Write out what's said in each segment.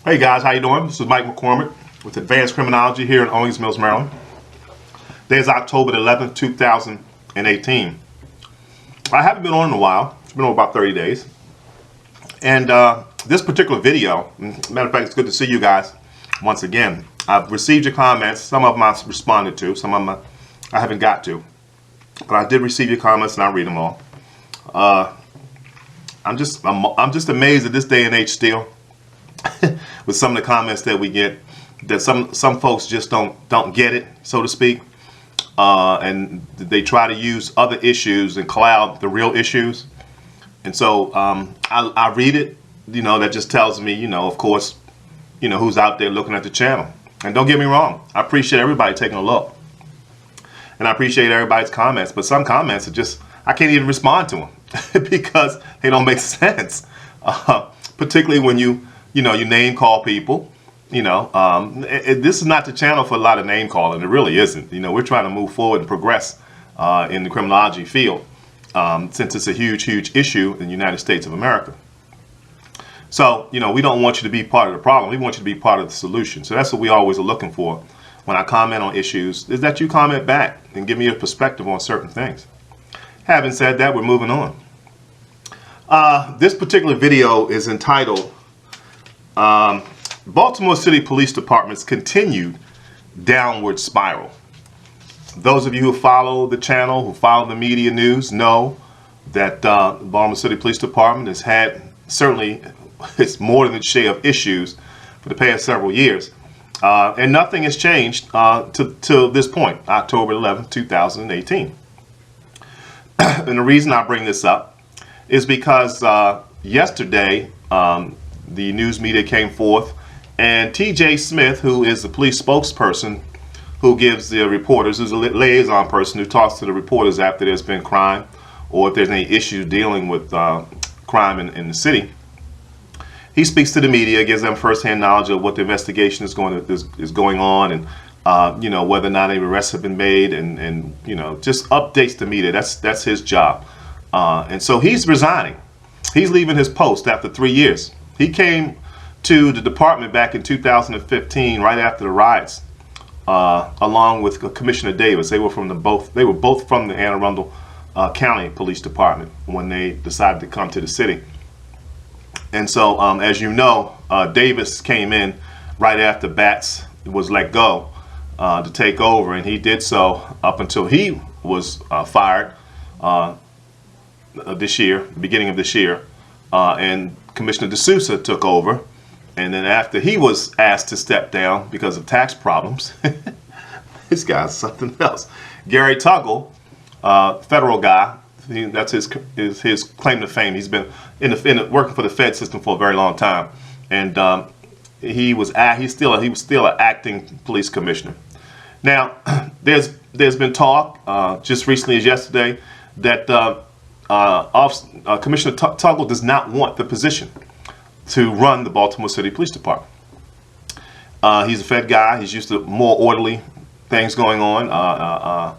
Hey guys, how you doing? This is Mike McCormick with Advanced Criminology here in Owings Mills, Maryland. Today is October 11th, 2018. I haven't been on in a while. It's been on about 30 days. And this particular video, matter of fact, it's good to see you guys once again. I've received your comments. Some of them I've responded to. Some of them I haven't got to. But I did receive your comments and I read them all. I'm just amazed at this day and age still with some of the comments that we get, that some folks just don't get it, so to speak, and they try to use other issues and cloud the real issues. And so I read it, that just tells me, of course, who's out there looking at the channel. And don't get me wrong, I appreciate everybody taking a look, and I appreciate everybody's comments, but some comments are just, I can't even respond to them because they don't make sense, particularly when you name call people. This is not the channel for a lot of name calling. It really isn't. We're trying to move forward and progress in the criminology field, since it's a huge issue in the United States of America. So, we don't want you to be part of the problem. We want you to be part of the solution. So that's what we always are looking for when I comment on issues, is that you comment back and give me your perspective on certain things. Having said that, we're moving on. This particular video is entitled Baltimore City Police Department's Continued Downward Spiral. Those of you who follow the channel, who follow the media news, know that the Baltimore City Police Department has had, certainly, it's more than its share of issues for the past several years. And nothing has changed to this point, October 11th, 2018. And the reason I bring this up is because yesterday, the news media came forth, and T.J. Smith, who is the police spokesperson, who gives the reporters, who's a liaison person who talks to the reporters after there's been crime or if there's any issues dealing with crime in the city. He speaks to the media, gives them firsthand knowledge of what the investigation is going on, and whether or not any arrests have been made, and just updates the media. That's his job. And so he's resigning. He's leaving his post after 3 years. He came to the department back in 2015, right after the riots, along with Commissioner Davis. They were both from the Anne Arundel County Police Department when they decided to come to the city. And so, as you know, Davis came in right after Batts was let go to take over, and he did so up until he was fired this year, beginning of this year, and Commissioner D'Souza took over. And then after he was asked to step down because of tax problems, this guy's something else. Gary Tuggle, federal guy, that's his claim to fame. He's been working for the Fed system for a very long time, and he was still an acting police commissioner. Now, there's been talk just recently as yesterday that Commissioner Tuggle does not want the position to run the Baltimore City Police Department. He's a Fed guy. He's used to more orderly things going on,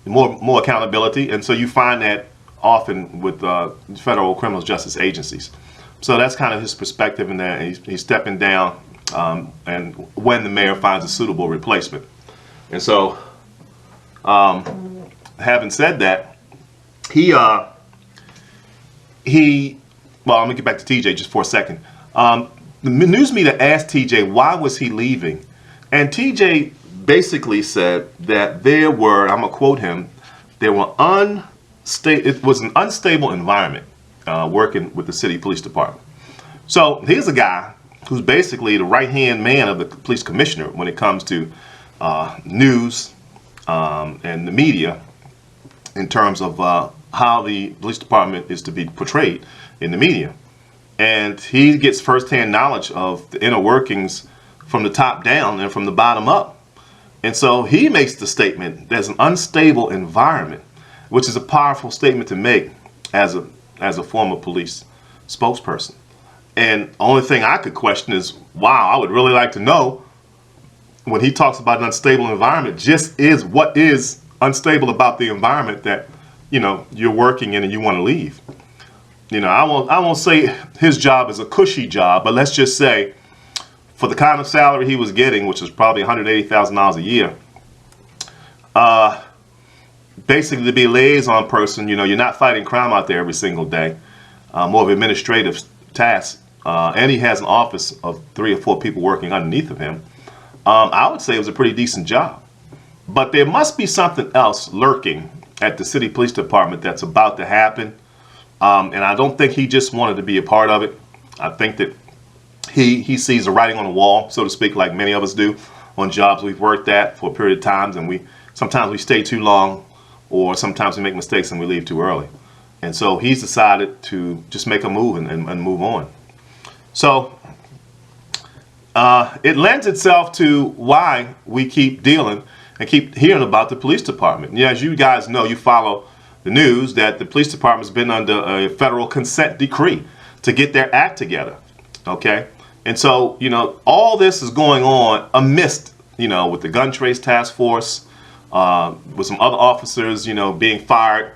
more accountability, and so you find that often with federal criminal justice agencies. So that's kind of his perspective in that he's stepping down, and when the mayor finds a suitable replacement. And so, having said that, well, I'm gonna get back to TJ just for a second. The news media asked TJ why was he leaving, and TJ basically said that there were, I'm gonna quote him, it was an unstable environment working with the city police department. So here's a guy who's basically the right-hand man of the police commissioner when it comes to news and the media in terms of how the police department is to be portrayed in the media. And he gets firsthand knowledge of the inner workings from the top down and from the bottom up. And so he makes the statement, there's an unstable environment, which is a powerful statement to make as a former police spokesperson. And the only thing I could question is, wow, I would really like to know, when he talks about an unstable environment, just is what is unstable about the environment that you're working in and you want to leave. I won't say his job is a cushy job, but let's just say for the kind of salary he was getting, which was probably $180,000 a year, basically to be a liaison person, you're not fighting crime out there every single day, more of administrative tasks, and he has an office of 3 or 4 people working underneath of him. I would say it was a pretty decent job. But there must be something else lurking at the city police department that's about to happen. And I don't think he just wanted to be a part of it. I think that he sees the writing on the wall, so to speak, like many of us do on jobs we've worked at for a period of times, and sometimes we stay too long, or sometimes we make mistakes and we leave too early. And so he's decided to just make a move and move on. So it lends itself to why we keep dealing and keep hearing about the police department. Yeah, as you guys know, you follow the news, that the police department's been under a federal consent decree to get their act together. Okay? And so, all this is going on amidst, with the gun trace task force, with some other officers, being fired.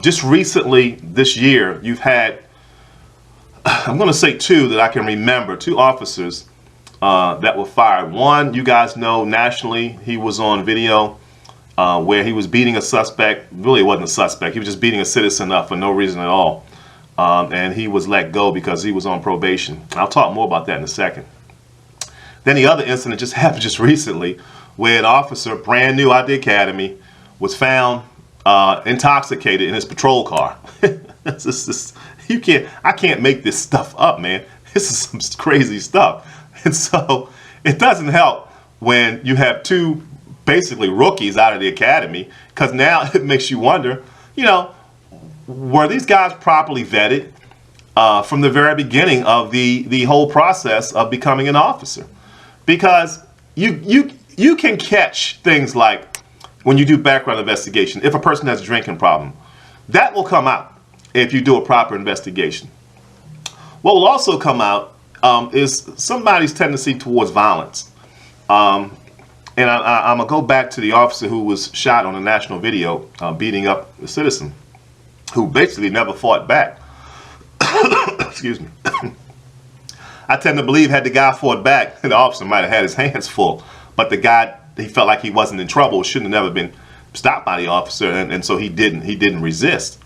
Just recently this year, you've had, I'm going to say 2 that I can remember, 2 officers that were fired. One, you guys know, nationally, he was on video where he was beating a suspect. Really, it wasn't a suspect. He was just beating a citizen up for no reason at all. And he was let go because he was on probation. I'll talk more about that in a second. Then the other incident just happened just recently, where an officer, brand new out the academy, was found intoxicated in his patrol car. I can't make this stuff up, man. This is some crazy stuff. And so it doesn't help when you have 2 basically rookies out of the academy, because now it makes you wonder, were these guys properly vetted from the very beginning of the whole process of becoming an officer? Because you can catch things like, when you do background investigation, if a person has a drinking problem, that will come out if you do a proper investigation. What will also come out is somebody's tendency towards violence. And I'm going to go back to the officer who was shot on a national video beating up a citizen who basically never fought back. Excuse me. I tend to believe had the guy fought back, the officer might have had his hands full. But the guy, he felt like he wasn't in trouble, shouldn't have never been stopped by the officer, and so he didn't resist.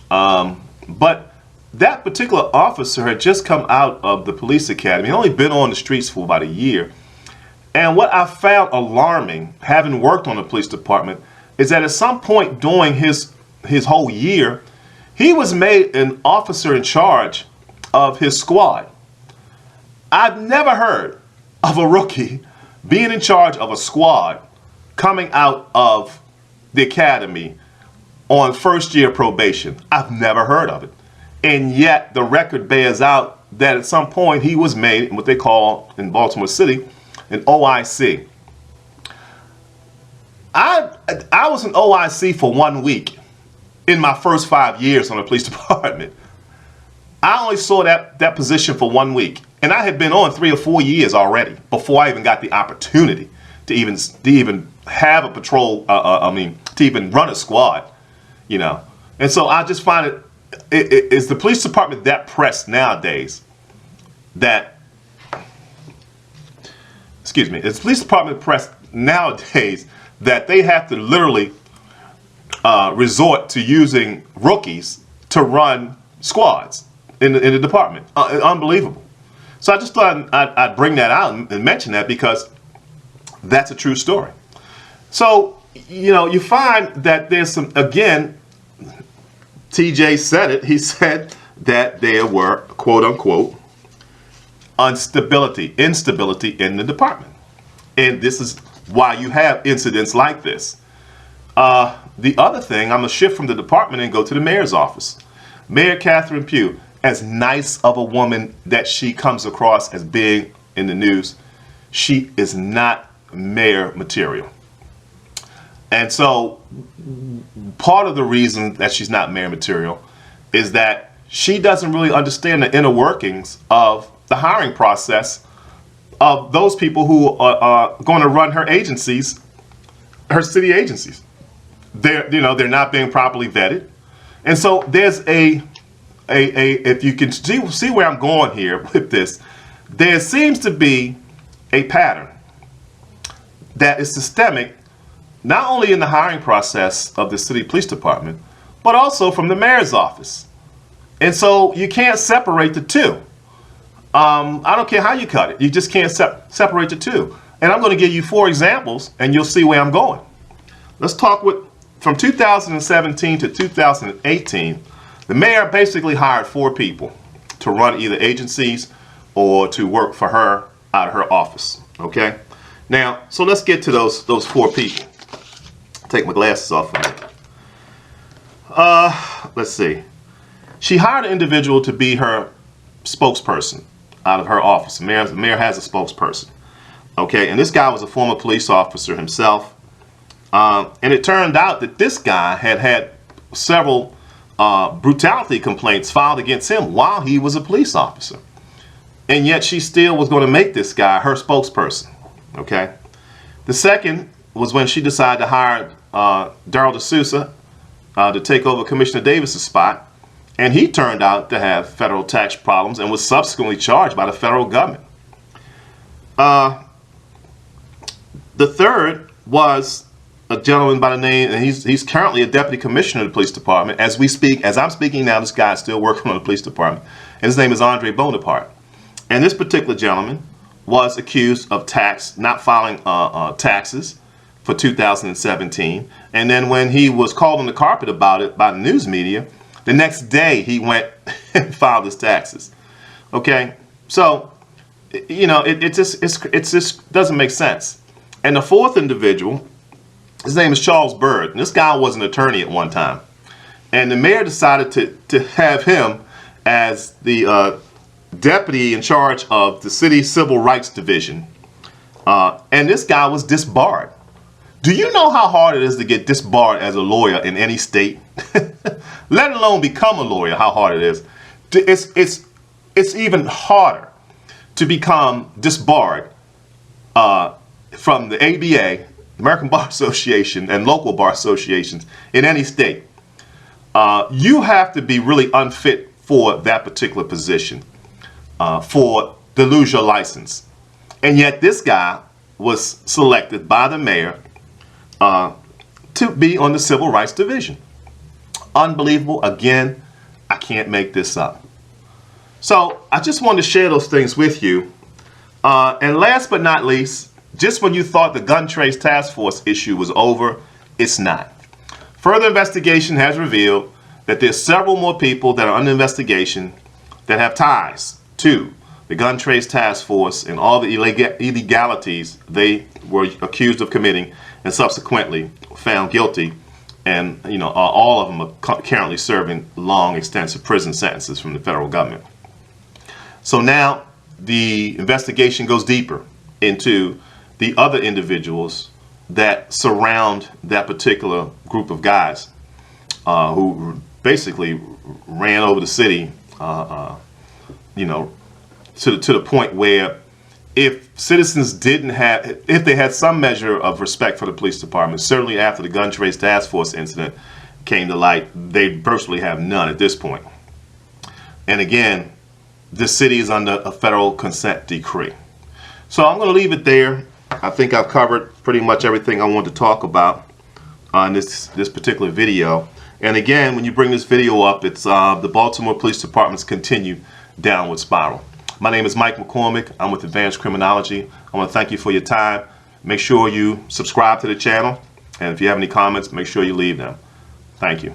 But that particular officer had just come out of the police academy. He'd only been on the streets for about a year. And what I found alarming, having worked on the police department, is that at some point during his whole year, he was made an officer in charge of his squad. I've never heard of a rookie being in charge of a squad coming out of the academy on first-year probation. I've never heard of it. And yet the record bears out that at some point he was made what they call in Baltimore City an OIC. I was an OIC for 1 week in my first 5 years on the police department. I only saw that position for 1 week, and I had been on 3 or 4 years already before I even got the opportunity to even have a patrol. To even run a squad, And so I just find is the police department that pressed nowadays that, excuse me, is the police department pressed nowadays that they have to literally resort to using rookies to run squads in the department? Unbelievable. So I just thought I'd bring that out and mention that, because that's a true story. So, you find that there's some, again, TJ said it. He said that there were, quote unquote, instability in the department. And this is why you have incidents like this. The other thing, I'm going to shift from the department and go to the mayor's office. Mayor Catherine Pugh, as nice of a woman that she comes across as being in the news, she is not mayor material. And so part of the reason that she's not mayor material is that she doesn't really understand the inner workings of the hiring process of those people who are going to run her agencies, her city agencies. They're not being properly vetted. And so there's if you can see where I'm going here with this, there seems to be a pattern that is systemic, not only in the hiring process of the city police department, but also from the mayor's office. And so you can't separate the two. I don't care how you cut it. You just can't separate the two. And I'm going to give you 4 examples, and you'll see where I'm going. Let's talk from 2017 to 2018, the mayor basically hired 4 people to run either agencies or to work for her out of her office. Okay? Now, so let's get to those 4 people. Take my glasses off for a minute. Let's see. She hired an individual to be her spokesperson out of her office. The mayor has a spokesperson. Okay, and this guy was a former police officer himself. And it turned out that this guy had several brutality complaints filed against him while he was a police officer. And yet she still was going to make this guy her spokesperson. Okay. The second was when she decided to hire Darrell D'Souza to take over Commissioner Davis's spot. And he turned out to have federal tax problems and was subsequently charged by the federal government. The third was a gentleman by the name, and he's currently a deputy commissioner of the police department. As I'm speaking now, this guy is still working on the police department. And his name is Andre Bonaparte. And this particular gentleman was accused of not filing taxes for 2017. And then when he was called on the carpet about it by the news media, the next day he went and filed his taxes. Okay, so you know it just doesn't make sense. And the fourth individual, his name is Charles Byrd. And this guy was an attorney at one time, and the mayor decided to have him as the deputy in charge of the city civil rights division. And this guy was disbarred. Do you know how hard it is to get disbarred as a lawyer in any state? Let alone become a lawyer, how hard it is. It's even harder to become disbarred from the ABA, American Bar Association, and local bar associations in any state. You have to be really unfit for that particular position to lose your license. And yet this guy was selected by the mayor to be on the Civil Rights Division. Unbelievable. Again, I can't make this up. So I just wanted to share those things with you. And last but not least, just when you thought the gun trace task force issue was over, it's not. Further investigation has revealed that there's several more people that are under investigation that have ties to the gun trace task force and all the illegalities they were accused of committing and subsequently found guilty. And you know, all of them are currently serving long, extensive prison sentences from the federal government. So now the investigation goes deeper into the other individuals that surround that particular group of guys who basically ran over the city, you know, to the point where if citizens if they had some measure of respect for the police department, certainly after the gun trace task force incident came to light, they virtually have none at this point. And again, this city is under a federal consent decree. So I'm going to leave it there. I think I've covered pretty much everything I wanted to talk about on this particular video. And again, when you bring this video up, it's the Baltimore Police Department's continued downward spiral. My name is Mike McCormick. I'm with Advanced Criminology. I want to thank you for your time. Make sure you subscribe to the channel. And if you have any comments, make sure you leave them. Thank you.